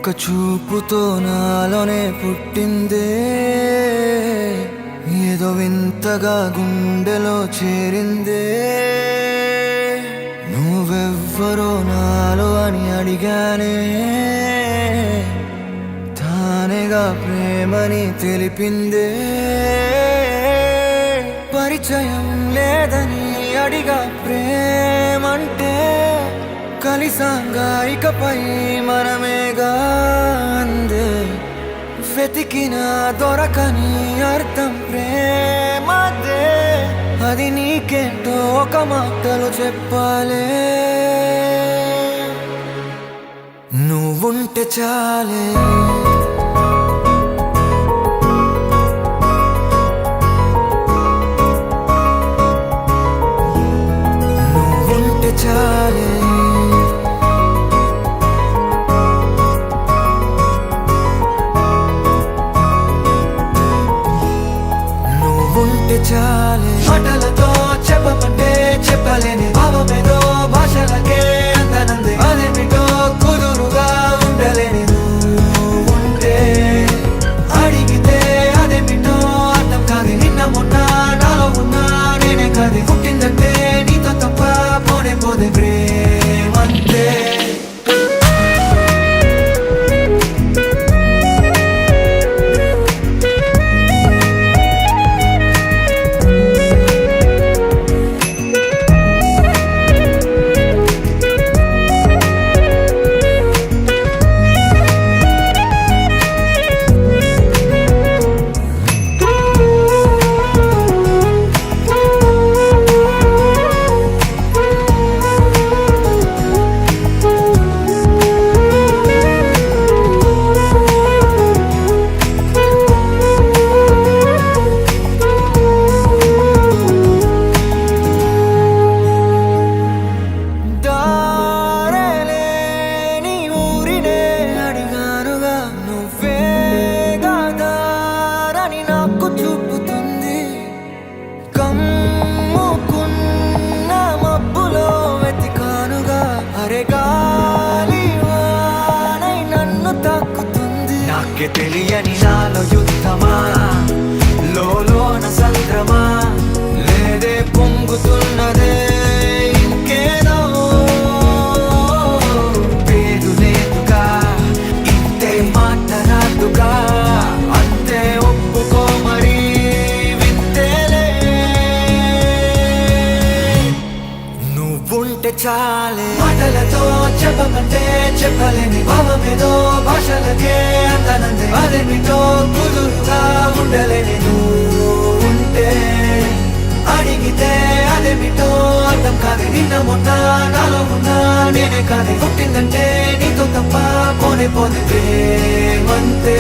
ఒక చూపుతో నాలోనే పుట్టిందే, ఏదో వింతగా గుండెలో చేరిందే. నువ్వెవ్వరో నాలో అని అడిగానే, తానేగా ప్రేమని తెలిపిందే. పరిచయం లేదని అడిగా ప్రేమంటే, కలిసాంగా ఇకపై మనమేగా అందే. వెతికిన దొరకని అర్థం ప్రేమదే, అది నీకేంటో ఒక మాటలో చెప్పాలే. నువ్వుంటే చాలే, నువ్వుంటే చాలే, నువ్వుంటే చాలే. మాటలతో చెప్పమంటే చెప్పలేని భావమేదో భాషలకే అందనందే. అదేమిటో కుదురుగా ఉండలేని నువ్వుంటే, అడిగితే అదేమిటో అర్థం కాదు. నిన్న మొన్న నాలో ఉన్నా నేనే కాదు. పుట్టిందంటే నీతో తప్ప పోనే పోదే ప్రేమంతే. నాకే తెలియని నాలో యుద్ధమా, లోన సంద్రమా, లేదే పొంగుతున్నదే ఇంకేదో. పేరు లేదుగా, ఇంతే మాట రాదుగా, అంతే ఒప్పుకో మరి వింతేలే. నువ్వుంటే చాలే, మాటలతో చెప్పమంటే చెప్పలేని భావమేదో భాషలకే అందనందే. అదేమిటో కుదురుగా ఉండలేని నువ్వుంటే, అడిగితే అదేమిటో అర్థం కాదు. నిన్న మొన్న నాలో ఉన్నా నేనే కాదు. పుట్టిందంటే నీతో తప్ప పోనే పోదే ప్రేమంతే.